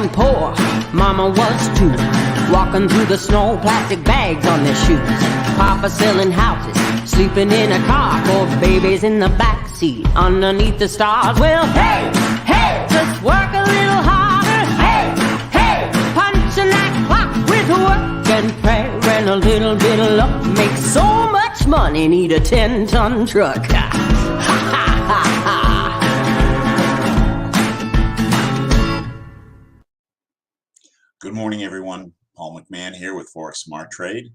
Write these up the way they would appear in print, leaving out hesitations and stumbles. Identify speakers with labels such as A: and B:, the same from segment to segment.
A: born poor, mama was too. Walking through the snow, plastic bags on their shoes. Papa selling houses, sleeping in a car. Four babies in the backseat, underneath the stars. Well, hey, hey, just work a little harder. Hey, hey, punching that clock with work and prayer and a little bit of luck. Make so much money, need a 10-ton truck. Ha, ha, ha, ha.
B: Good morning, everyone. Paul McMann here with Forex Smart Trade.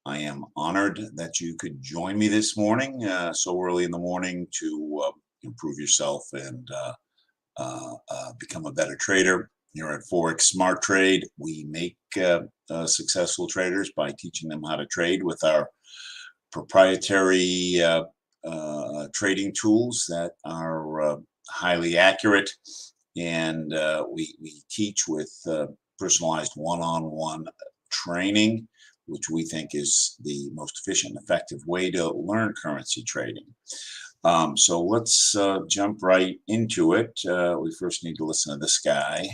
B: I am honored that you could join me this morning, so early in the morning, to improve yourself and become a better trader. Here at Forex Smart Trade, we make successful traders by teaching them how to trade with our proprietary trading tools that are highly accurate, and we teach with personalized one-on-one training, which we think is the most efficient and effective way to learn currency trading. So let's jump right into it. We first need to listen to this guy.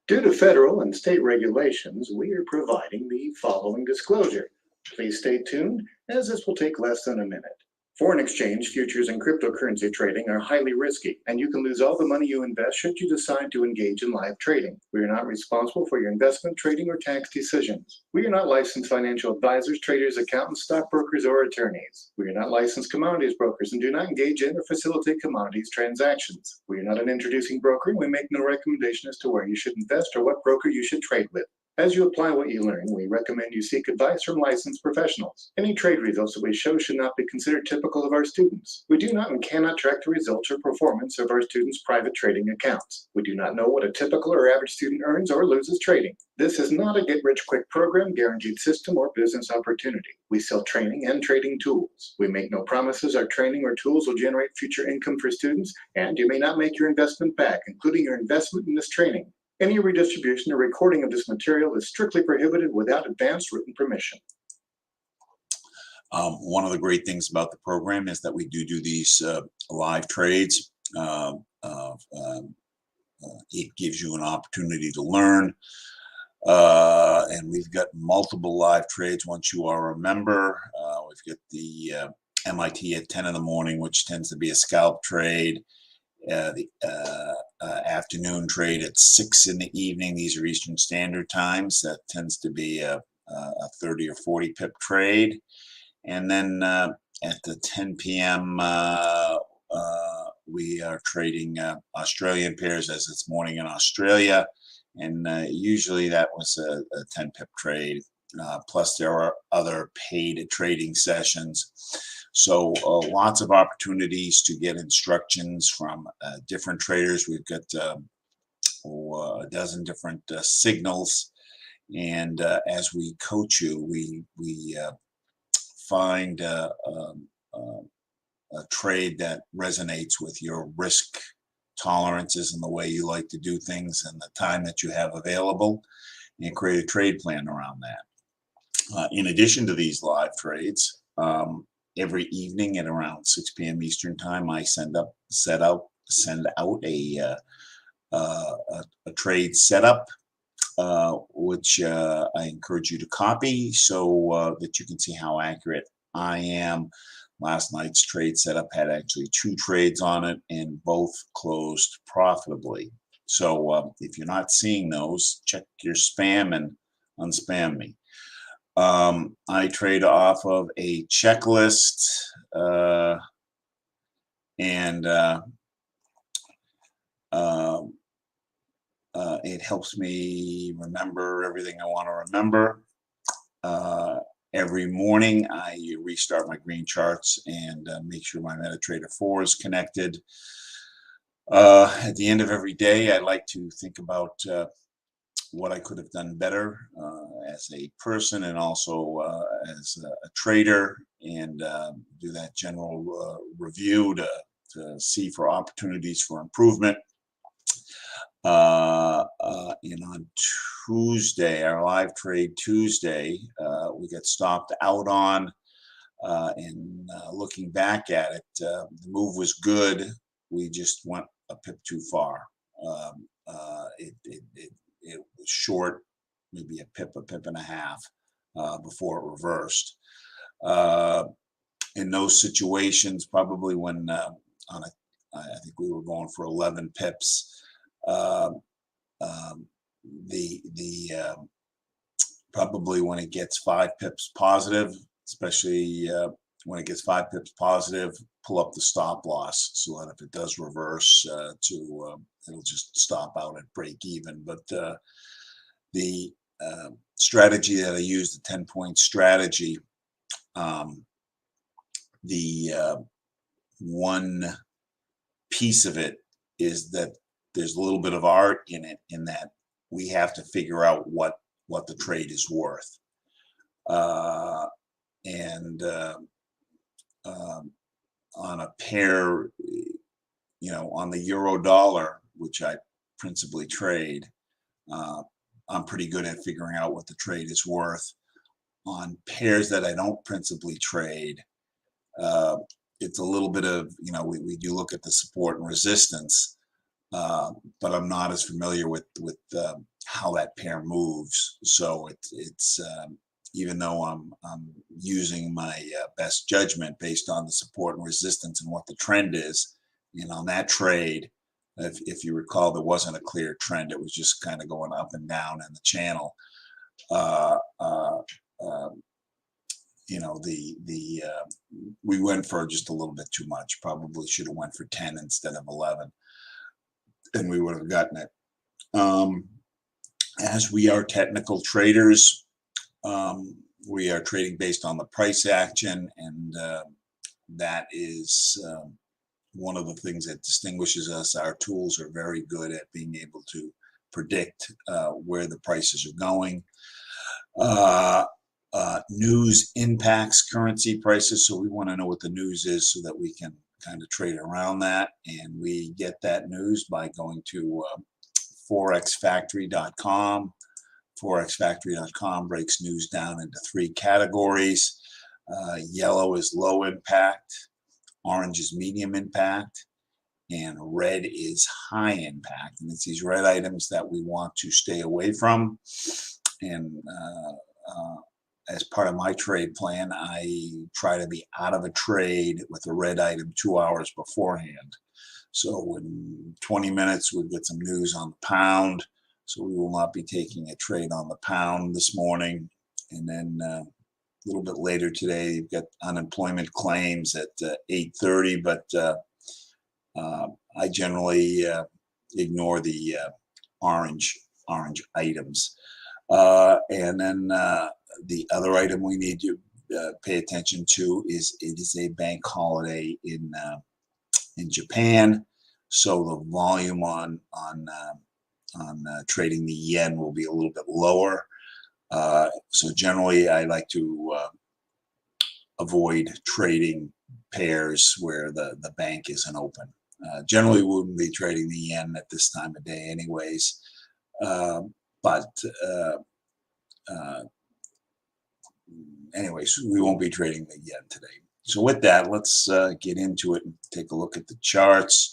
C: Due to federal and state regulations, we are providing the following disclosure. Please stay tuned, as this will take less than a minute. Foreign exchange, futures, and cryptocurrency trading are highly risky, and you can lose all the money you invest should you decide to engage in live trading. We are not responsible for your investment, trading, or tax decisions. We are not licensed financial advisors, traders, accountants, stockbrokers, or attorneys. We are not licensed commodities brokers and do not engage in or facilitate commodities transactions. We are not an introducing broker, and we make no recommendation as to where you should invest or what broker you should trade with. As you apply what you learn, we recommend you seek advice from licensed professionals. Any trade results that we show should not be considered typical of our students. We do not and cannot track the results or performance of our students' private trading accounts. We do not know what a typical or average student earns or loses trading. This is not a get-rich-quick program, guaranteed system, or business opportunity. We sell training and trading tools. We make no promises our training or tools will generate future income for students, and you may not make your investment back, including your investment in this training. Any redistribution or recording of this material is strictly prohibited without advance written permission.
B: One of the great things about the program is that we do these live trades. It gives you an opportunity to learn. And we've got multiple live trades once you are a member. We've got the MIT at 10 in the morning, which tends to be a scalp trade. The afternoon trade at 6 in the evening. These are Eastern Standard Times. That tends to be a 30 or 40 pip trade. And then at the 10 p.m. We are trading Australian pairs, as it's morning in Australia. And usually that was a 10 pip trade. Plus there are other paid trading sessions. So lots of opportunities to get instructions from different traders. We've got a dozen different signals, and as we coach you, we find a trade that resonates with your risk tolerances and the way you like to do things and the time that you have available, and create a trade plan around that. In addition to these live trades, every evening at around 6 p.m. Eastern time, I send out a trade setup, which I encourage you to copy so that you can see how accurate I am. Last night's trade setup had actually 2 trades on it, and both closed profitably. So if you're not seeing those, check your spam and unspam me. I trade off of a checklist, and it helps me remember everything I want to remember. Every morning I restart my green charts and make sure my MetaTrader 4 is connected. At the end of every day, I like to think about what I could have done better as a person and also as a trader, and do that general review to see for opportunities for improvement. And on Tuesday, our live trade Tuesday, we got stopped out on, and looking back at it, the move was good. We just went a pip too far. it was short, maybe a pip and a half before it reversed. In those situations, probably when I think we were going for 11 pips. Probably when it gets 5 pips positive, especially when it gets 5 pips positive, pull up the stop loss so that if it does reverse, it'll just stop out at break even. But the strategy that I use, the 10-point strategy, the one piece of it is that there's a little bit of art in it, in that we have to figure out what the trade is worth. On a pair, on the euro dollar, which I principally trade, I'm pretty good at figuring out what the trade is worth. On pairs that I don't principally trade, it's a little bit of, we do look at the support and resistance, but I'm not as familiar with how that pair moves. So it's even though I'm using my best judgment based on the support and resistance and what the trend is, and on that trade, if you recall, there wasn't a clear trend. It was just kind of going up and down in the channel. We went for just a little bit too much. Probably should have went for 10 instead of 11, and we would have gotten it. As we are technical traders, we are trading based on the price action, and that is one of the things that distinguishes us. Our tools are very good at being able to predict where the prices are going. News impacts currency prices, so we want to know what the news is so that we can kind of trade around that. And we get that news by going to forexfactory.com. Forexfactory.com breaks news down into 3 categories. Yellow is low impact, orange is medium impact, and red is high impact. And it's these red items that we want to stay away from. And as part of my trade plan, I try to be out of a trade with a red item 2 hours beforehand. So in 20 minutes, we'll get some news on the pound. So we will not be taking a trade on the pound this morning. And then a little bit later today, you've got unemployment claims at 8:30, but I generally ignore the orange items. And then the other item we need to pay attention to is it is a bank holiday in Japan, so the volume on trading the yen will be a little bit lower. So generally, I like to avoid trading pairs where the bank isn't open. Generally, we wouldn't be trading the yen at this time of day, anyways. Anyways, we won't be trading the yen today. So with that, let's get into it and take a look at the charts.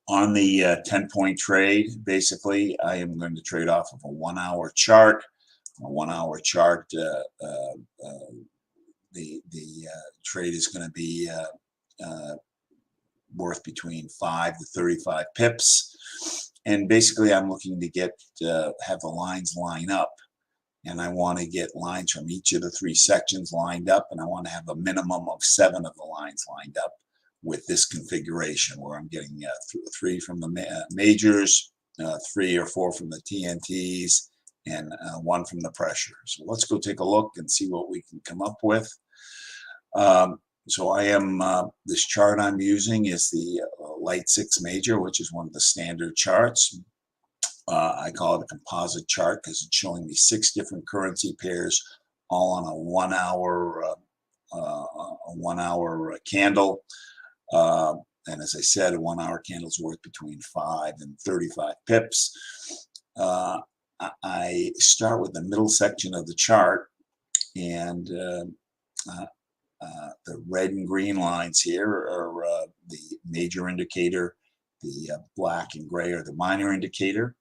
B: On the 10-point trade, basically, I am going to trade off of a 1-hour chart. A 1-hour chart, the trade is going to be worth between 5 to 35 pips. And basically, I'm looking to have the lines line up. And I want to get lines from each of the 3 sections lined up. And I want to have a minimum of 7 of the lines lined up with this configuration, where I'm getting 3 from the majors, 3 or 4 from the TNTs, and 1 from the pressure. So let's go take a look and see what we can come up with. So this chart I'm using is the Light 6 Major, which is one of the standard charts. I call it a composite chart because it's showing me 6 different currency pairs, all on a 1-hour candle. And as I said, a 1-hour candle is worth between 5 and 35 pips. I start with the middle section of the chart, and the red and green lines here are the major indicator. The black and gray are the minor indicator.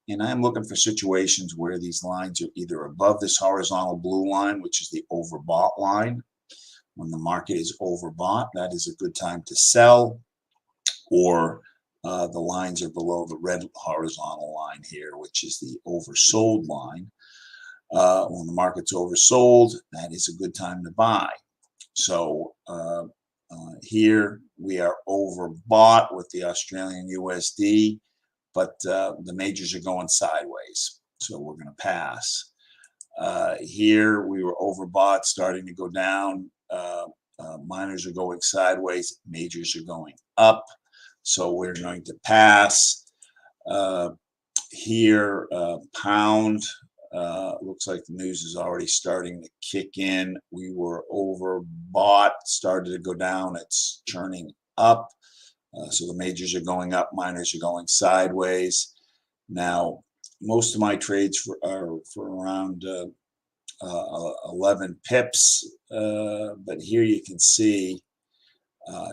B: And I'm looking for situations where these lines are either above this horizontal blue line, which is the overbought line. When the market is overbought, that is a good time to sell, or the lines are below the red horizontal line here, which is the oversold line. When the market's oversold, that is a good time to buy. So here we are overbought with the Australian USD, but the majors are going sideways, so we're going to pass. Here we were overbought, starting to go down. Minors are going sideways, majors are going up, so we're going to pass. Here, pound, looks like the news is already starting to kick in. We were overbought, started to go down, it's churning up. So the majors are going up, minors are going sideways. Now, most of my trades are for around 11 pips, but here you can see,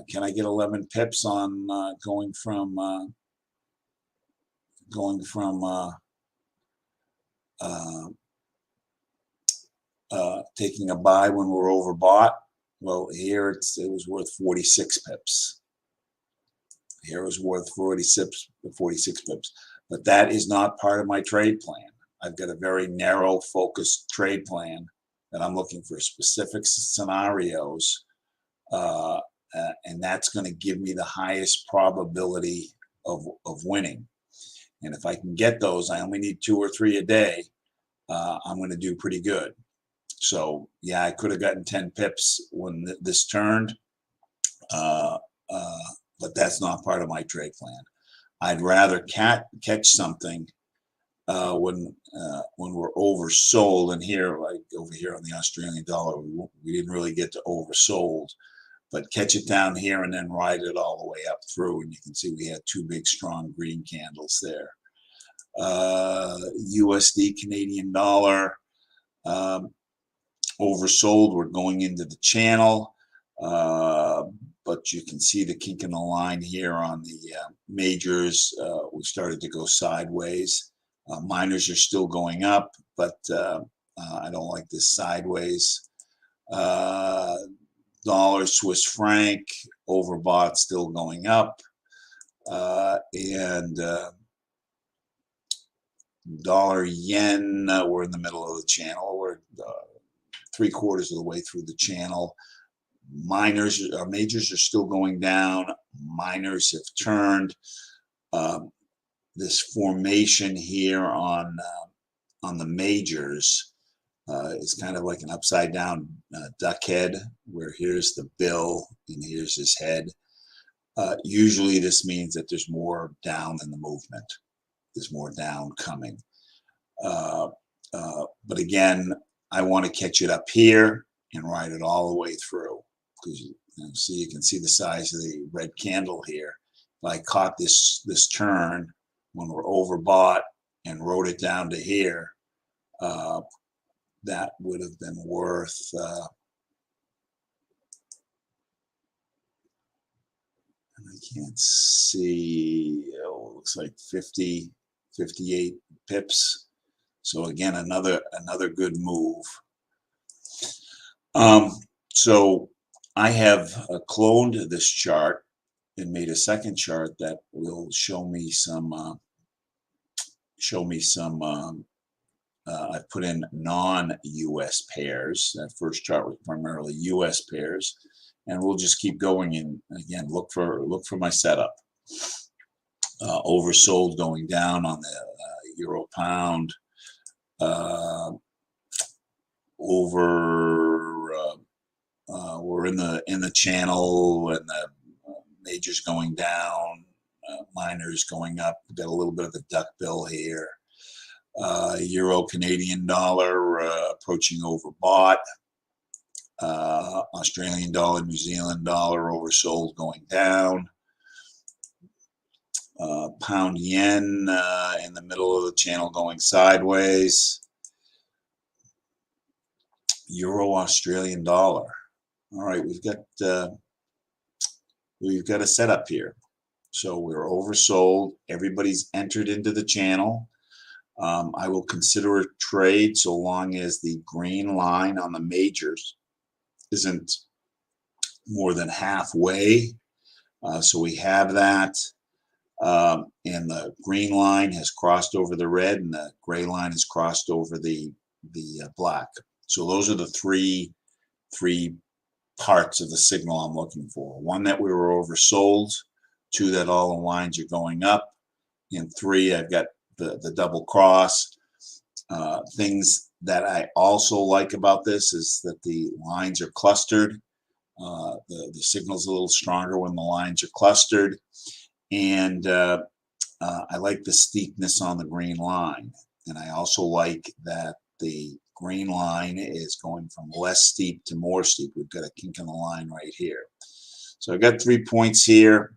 B: can I get 11 pips on going from taking a buy when we're overbought? Well, here it was worth 46 pips. Here it was worth 46 pips, but that is not part of my trade plan. I've got a very narrow, focused trade plan that I'm looking for specific scenarios, and that's going to give me the highest probability of winning. And if I can get those, I only need 2 or 3 a day, I'm going to do pretty good. So yeah, I could have gotten 10 pips when this turned, but that's not part of my trade plan. I'd rather catch something when we're oversold. And here, like over here on the Australian dollar, we didn't really get to oversold, but catch it down here and then ride it all the way up through. And you can see we had 2 big strong green candles there. USD Canadian dollar, oversold. We're going into the channel, but you can see the kink in the line here on the majors. We started to go sideways. Minors are still going up, but I don't like this sideways. Dollar Swiss franc, overbought, still going up, and dollar yen, we're in the middle of the channel. We're 3/4 of the way through the channel. Majors are still going down. Minors have turned. This formation here on the majors is kind of like an upside down duck head, where here's the bill and here's his head. Usually this means that there's more down in the movement. There's more down coming. But again, I want to catch it up here and ride it all the way through, because you can see the size of the red candle here. If I caught this turn when we're overbought and rode it down to here, that would have been worth and I can't see, oh, it looks like 50, 58 pips. So again, another good move. So I have cloned this chart and made a second chart that will show me some. I put in non-US pairs. That first chart was primarily US pairs, and we'll just keep going. And again, look for my setup. Oversold going down on the euro pound. We're in the channel, and the majors going down, minors going up. We've got a little bit of a duck bill here. Euro Canadian dollar approaching overbought. Australian dollar, New Zealand dollar oversold going down. Pound yen in the middle of the channel going sideways. Euro Australian dollar. All right, we've got a setup here. So we're oversold. Everybody's entered into the channel. I will consider a trade so long as the green line on the majors isn't more than halfway. So we have that. And the green line has crossed over the red, and the gray line has crossed over the black. So those are the three parts of the signal I'm looking for. One, that we were oversold. Two, that all the lines are going up. And three, I've got the double cross. Things that I also like about this is that the lines are clustered. The signal's a little stronger when the lines are clustered. And I like the steepness on the green line. And I also like that the green line is going from less steep to more steep. We've got a kink in the line right here. So I've got 3 points here.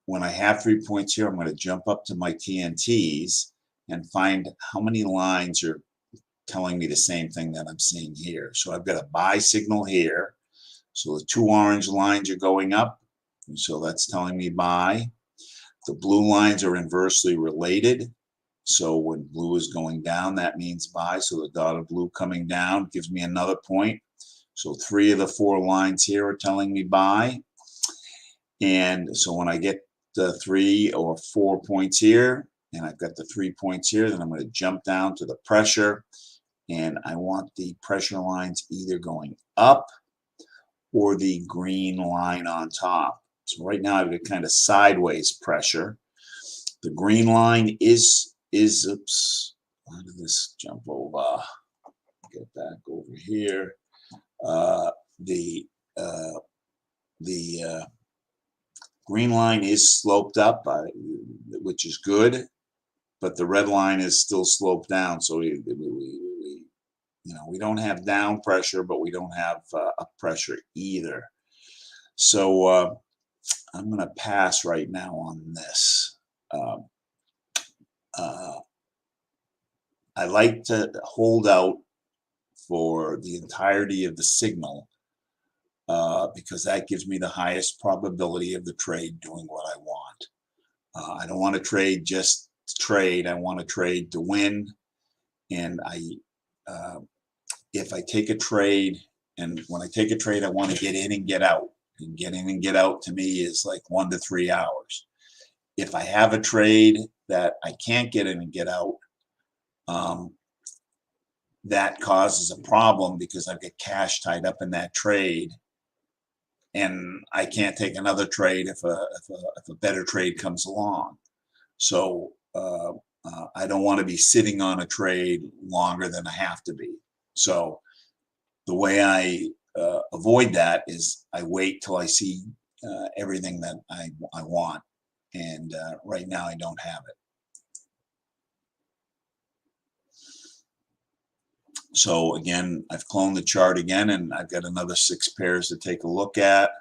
B: When I have 3 points here, I'm going to jump up to my TNTs and find how many lines are telling me the same thing that I'm seeing here. So I've got a buy signal here. So the 2 orange lines are going up. And so that's telling me buy. The blue lines are inversely related. So when blue is going down, that means buy. So the dotted blue coming down gives me another point. So 3 of the 4 lines here are telling me buy. And so when I get the 3 or 4 points here, and I've got the 3 points here, then I'm going to jump down to the pressure. And I want the pressure lines either going up or the green line on top. So right now I've got kind of sideways pressure. The green line is oops, how did this jump over? Get back over here. The green line is sloped up, which is good, but the red line is still sloped down. So we don't have down pressure, but we don't have up pressure either. So I'm going to pass right now on this. I like to hold out for the entirety of the signal because that gives me the highest probability of the trade doing what I want. I don't want to trade just to trade. I want to trade to win. And if I take a trade, and when I take a trade, I want to get in and get out. And get in and get out to me is like 1 to 3 hours. If I have a trade that I can't get in and get out, that causes a problem because I've got cash tied up in that trade, and I can't take another trade if a better trade comes along. So I don't want to be sitting on a trade longer than I have to be. So the way I avoid that is I wait till I see everything that I want, and right now I don't have it. So again, I've cloned the chart again, and I've got another 6 pairs to take a look at.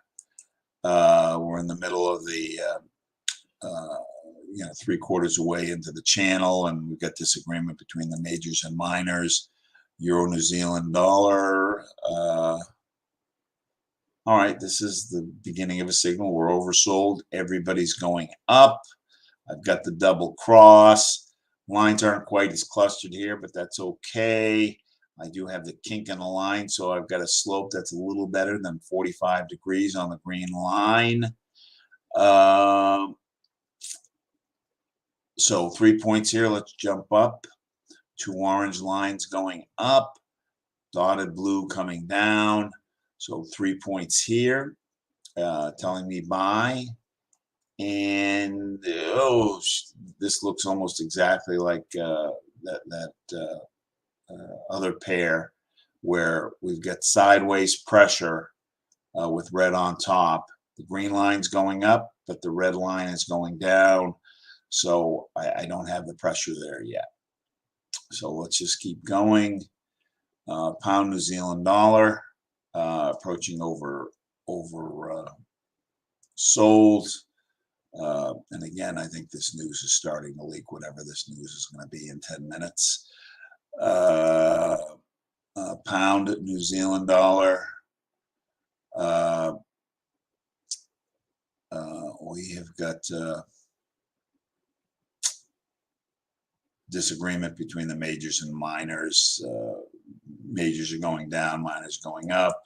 B: We're in the middle of the 3/4 away into the channel, and we've got this agreement between the majors and minors. Euro, New Zealand dollar. All right, this is the beginning of a signal. We're oversold. Everybody's going up. I've got the double cross. Lines aren't quite as clustered here, but that's okay. I do have the kink in the line, so I've got a slope that's a little better than 45 degrees on the green line. So 3 points here. Let's jump up. 2 orange lines going up. Dotted blue coming down. So 3 points here, telling me buy. And this looks almost exactly like that other pair where we've got sideways pressure with red on top. The green line's going up, but the red line is going down. So I don't have the pressure there yet. So let's just keep going. Pound New Zealand dollar approaching over sold. And again, I think this news is starting to leak, whatever this news is going to be in 10 minutes. Pound New Zealand dollar. we have got disagreement between the majors and minors. Majors are going down, minors going up.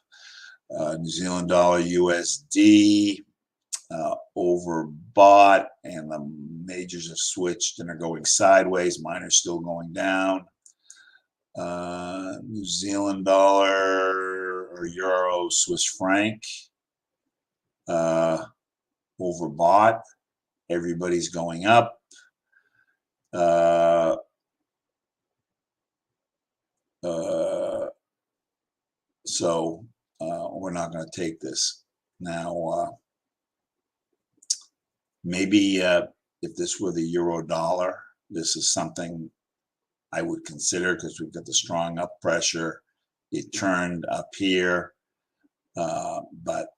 B: New Zealand dollar USD overbought, and the majors have switched and are going sideways. Minors still going down. New Zealand dollar or euro Swiss franc overbought. Everybody's going up. So we're not going to take this. Now, maybe if this were the euro dollar, this is something I would consider because we've got the strong up pressure. It turned up here, but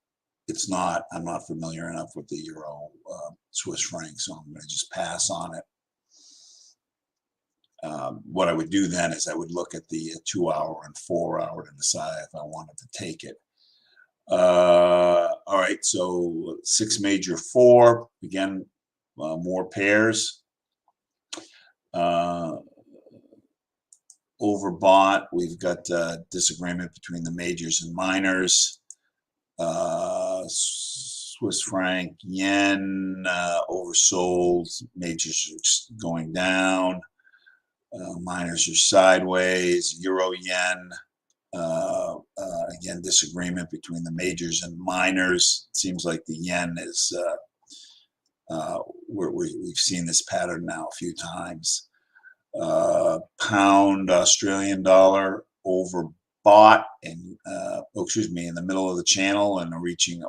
B: it's not. I'm not familiar enough with the euro Swiss franc, so I'm going to just pass on it. What I would do then is I would look at the 2-hour and 4-hour to decide if I wanted to take it. All right, so 6 major 4, again, more pairs. Overbought, we've got disagreement between the majors and minors. Swiss franc, yen, oversold, majors are going down. Minors are sideways. Euro yen, again, disagreement between the majors and minors. It seems like the yen is, we've seen this pattern now a few times. Pound, Australian dollar, overbought and, in the middle of the channel and reaching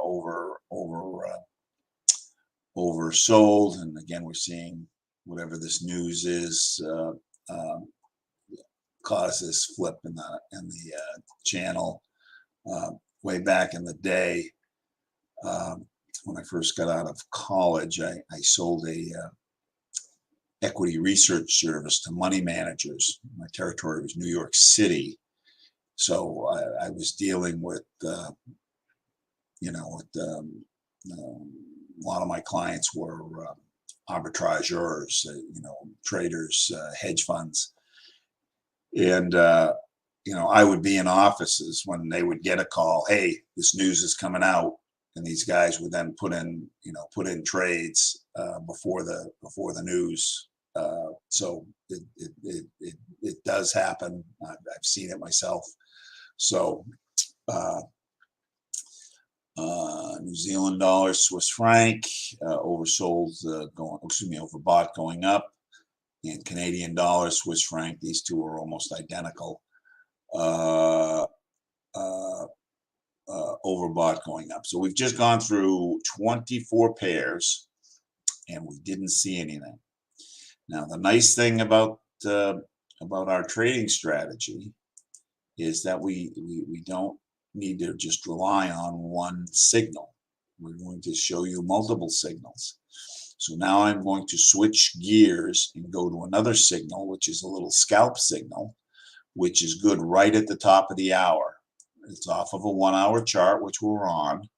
B: oversold. And again, we're seeing whatever this news is, cause this flip in the channel. Way back in the day, when I first got out of college, I sold a equity research service to money managers. My territory was New York City, so I was dealing with a lot of my clients were arbitrageurs, traders, hedge funds. And, I would be in offices when they would get a call, hey, this news is coming out. And these guys would then put in trades before the news. So it does happen. I've seen it myself. So New Zealand dollar, Swiss franc, overbought going up, and Canadian dollar, Swiss franc. These two are almost identical. Overbought going up. So we've just gone through 24 pairs, and we didn't see anything. Now, the nice thing about our trading strategy is that we don't need to just rely on one signal. We're going to show you multiple signals. So now I'm going to switch gears and go to another signal, which is a little scalp signal, which is good right at the top of the hour. It's off of a 1-hour chart, which we're on.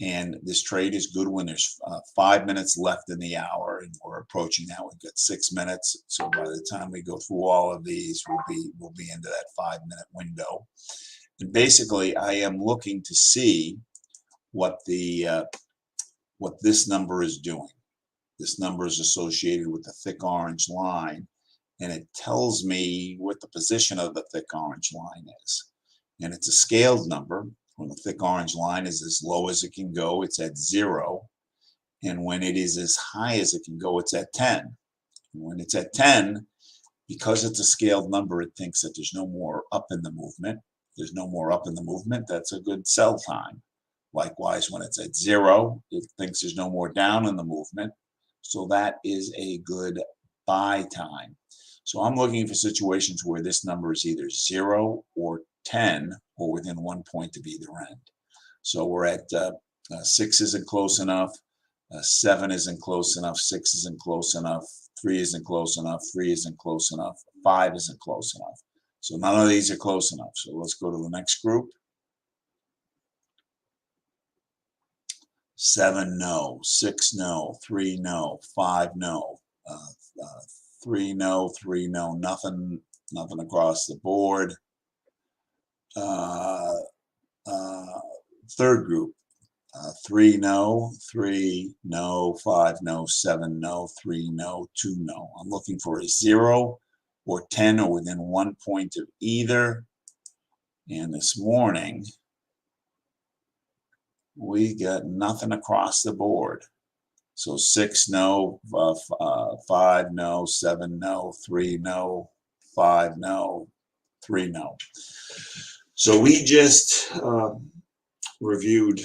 B: And this trade is good when there's 5 minutes left in the hour, and we're approaching that. We've got 6 minutes. So by the time we go through all of these, we'll be into that 5-minute window. And basically, I am looking to see what this number is doing. This number is associated with the thick orange line, and it tells me what the position of the thick orange line is. And it's a scaled number. When the thick orange line is as low as it can go, it's at 0. And when it is as high as it can go, it's at 10. And when it's at 10, because it's a scaled number, it thinks that there's no more up in the movement. There's no more up in the movement. That's a good sell time. Likewise, when it's at 0, it thinks there's no more down in the movement. So that is a good buy time. So I'm looking for situations where this number is either 0 or 10 or within 1 point of either end. So we're at 6 isn't close enough, 7 isn't close enough, 6 isn't close enough, 3 isn't close enough, 3 isn't close enough, 5 isn't close enough. So none of these are close enough. So let's go to the next group. 7 no, 6 no, 3 no, 5 no, 3 no, 3 no, nothing across the board. Third group, 3 no, 3 no, 5 no, 7 no, 3 no, 2 no. I'm looking for a 0 or 10 or within 1 point of either. And this morning, we got nothing across the board. So 6 no, 5 no, 7 no, 3 no, 5 no, 3 no. So we just reviewed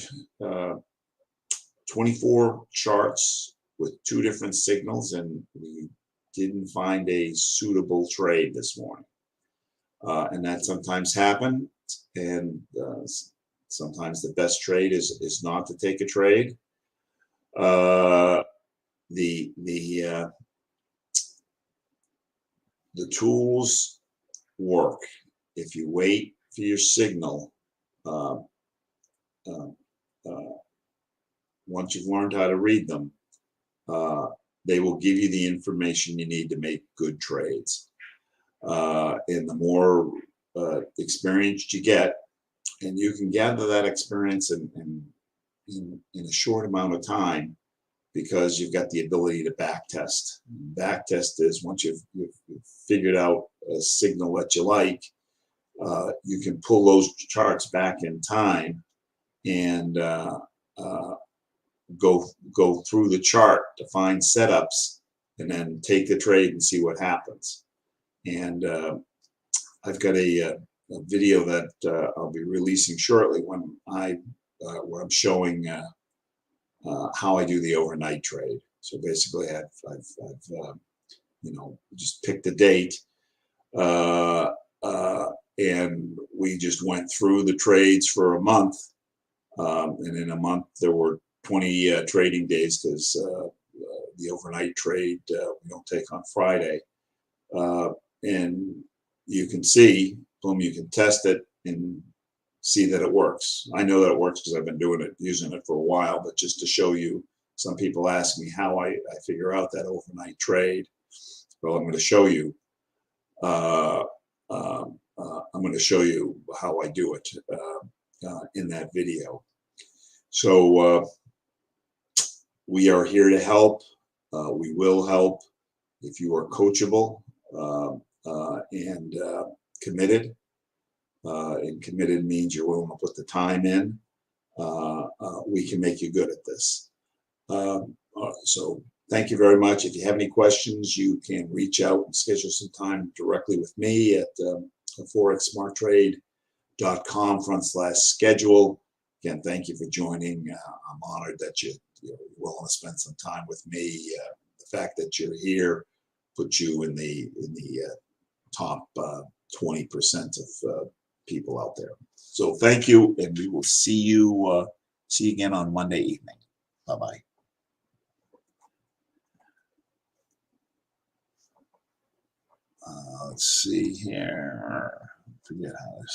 B: 24 charts with 2 different signals, and we didn't find a suitable trade this morning. And that sometimes happens, and sometimes the best trade is not to take a trade. The tools work. If you wait for your signal, once you've learned how to read them, they will give you the information you need to make good trades. And the more experienced you get, and you can gather that experience in a short amount of time, because you've got the ability to back test. Back test is once you've figured out a signal that you like, you can pull those charts back in time and go through the chart to find setups and then take the trade and see what happens. And I've got a video that I'll be releasing shortly when where I'm showing how I do the overnight trade. So basically, I've just picked a date, and we just went through the trades for a month. And in a month, there were 20 trading days, because the overnight trade we don't take on Friday. And you can see, boom, you can test it and see that it works. I know that it works because I've been using it for a while, but just to show you, some people ask me how I figure out that overnight trade. Well, I'm going to show you. I'm going to show you how I do it in that video. So we are here to help. We will help if you are coachable and committed. And committed means you're willing to put the time in. We can make you good at this. So thank you very much. If you have any questions, you can reach out and schedule some time directly with me at forexsmarttrade.com/schedule. Again, thank you for joining. I'm honored that you're willing to spend some time with me. The fact that you're here puts you in the top 20% of people out there. So thank you, and we will see you again on Monday evening. Bye-bye. Let's see here. I forget how this